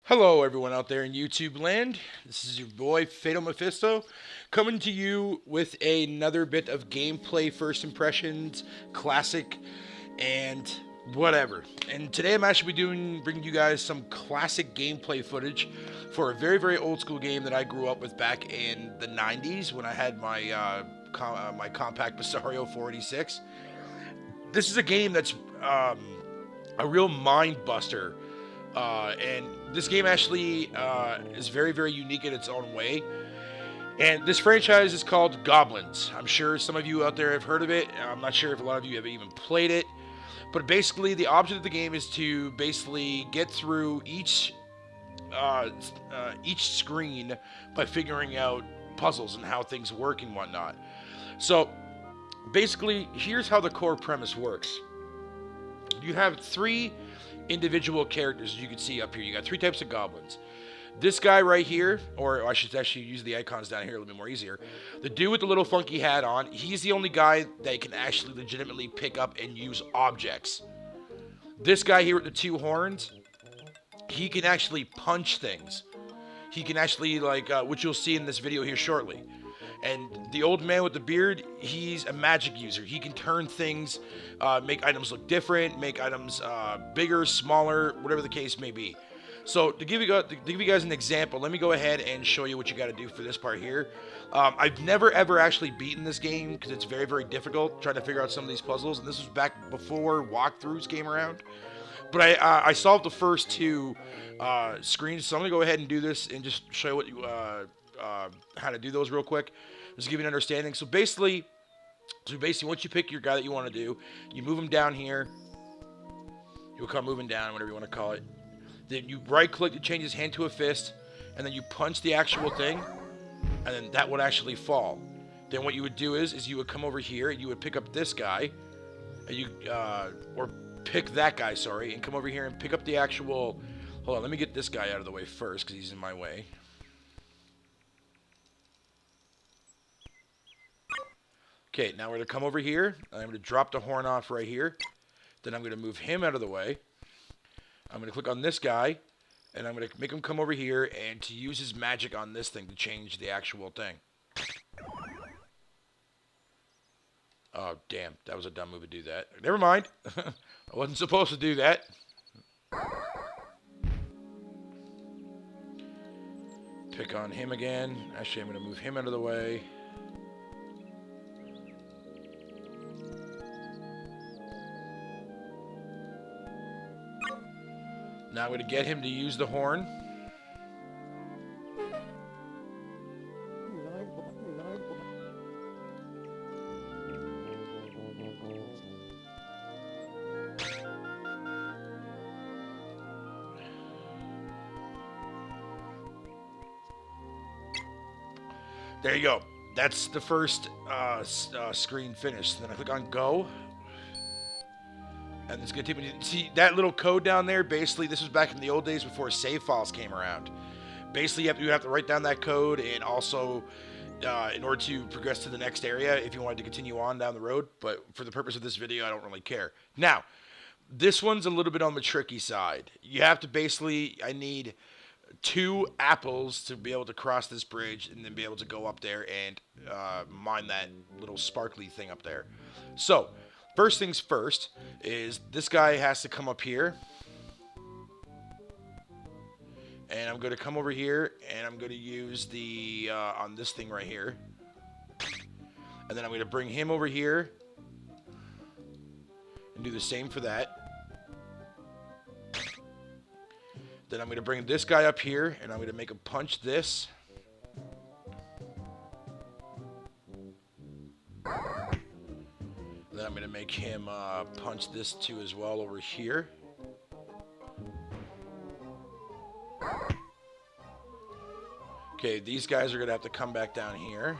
Hello, everyone out there in YouTube land. This is your boy Fatal Mephisto coming to you with another bit of gameplay first impressions, classic, and whatever. And today I'm actually bringing you guys some classic gameplay footage for a very old school game that I grew up with back in the 90s when I had my compact Basario 486. This is a game that's a real mind buster. And this game actually is very unique in its own way. And this franchise is called Gobliiins. I'm sure some of you out there have heard of it. I'm not sure if a lot of you have even played it. But basically, the object of the game is to basically get through each screen by figuring out puzzles and how things work and whatnot. So basically, here's how the core premise works. You have three individual characters, as you can see up here. You got three types of goblins. This guy right here, or I should actually use the icons down here a little bit more easier. The dude with the little funky hat on, he's the only guy that can actually legitimately pick up and use objects. This guy here with the two horns, he can actually punch things. He can actually, which you'll see in this video here shortly. And the old man with the beard, he's a magic user. He can turn things, make items look different, make items bigger, smaller, whatever the case may be. So to give you guys an example, let me go ahead and show you what you got to do for this part here. I've never ever actually beaten this game because it's very difficult trying to figure out some of these puzzles. And this was back before walkthroughs came around. But I solved the first two screens, so I'm gonna go ahead and do this and just show you what how to do those real quick. Just to give you an understanding. So basically, once you pick your guy that you want to do, you move him down here. You'll come moving down, whatever you want to call it. Then you right-click to change his hand to a fist, and then you punch the actual thing, and then that would actually fall. Then what you would do is you would come over here, you would pick up this guy, and or pick that guy, sorry, and come over here and pick up the actual. Hold on, let me get this guy out of the way first because he's in my way. Okay, now we're going to come over here. I'm going to drop the horn off right here. Then I'm going to move him out of the way. I'm going to click on this guy, and I'm going to make him come over here and to use his magic on this thing to change the actual thing. Oh, damn. That was a dumb move to do that. Never mind. I wasn't supposed to do that. Pick on him again. Actually, I'm going to move him out of the way. Now I'm going to get him to use the horn. There you go. That's the first screen finished. Then I click on go. And it's going to take me to see that little code down there. Basically, this was back in the old days before save files came around. Basically, you have to write down that code, and also in order to progress to the next area, if you wanted to continue on down the road. But for the purpose of this video, I don't really care. Now, this one's a little bit on the tricky side. You have to basically, I need 2 apples to be able to cross this bridge and then be able to go up there and mine that little sparkly thing up there. So, first things first is this guy has to come up here. And I'm going to come over here and I'm going to use the, on this thing right here. And then I'm going to bring him over here and do the same for that. Then I'm going to bring this guy up here and I'm going to make him punch this. Then I'm going to make him punch this too as well over here. Okay, these guys are going to have to come back down here.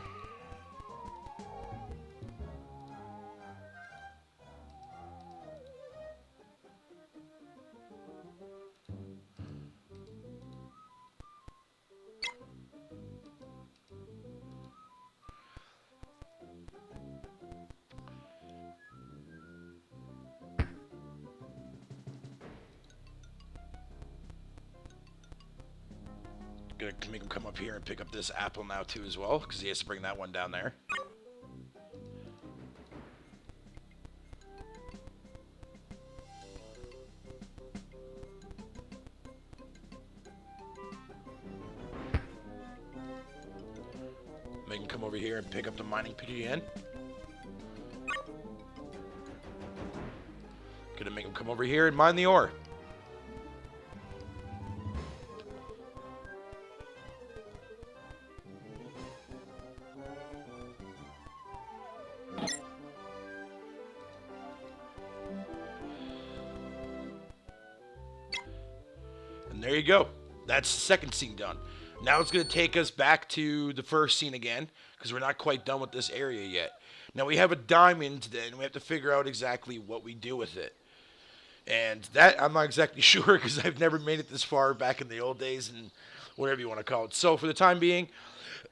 Gonna make him come up here and pick up this apple now too as well, because he has to bring that one down there. Make him come over here and pick up the mining pit again. Gonna make him come over here and mine the ore. And there you go. That's the second scene done. Now it's going to take us back to the first scene again, because we're not quite done with this area yet. Now we have a diamond, then we have to figure out exactly what we do with it. And that I'm not exactly sure, because I've never made it this far back in the old days, and whatever you want to call it. So for the time being,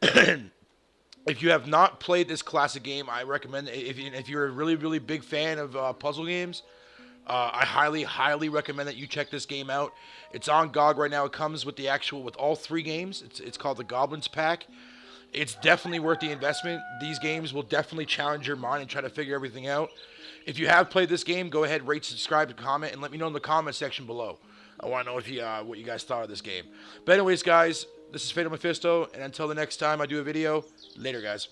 if you have not played this classic game, I recommend, if you're a really, really big fan of puzzle games, I highly recommend that you check this game out. It's on GOG right now. It comes with with all 3 games. It's called the Gobliiins pack. It's definitely worth the investment. These games will definitely challenge your mind and try to figure everything out. If you have played this game, go ahead, rate, subscribe, and comment, and let me know in the comment section below. I want to know if what you guys thought of this game. But anyways, guys, this is Fatal Mephisto, and until the next time I do a video, later, guys.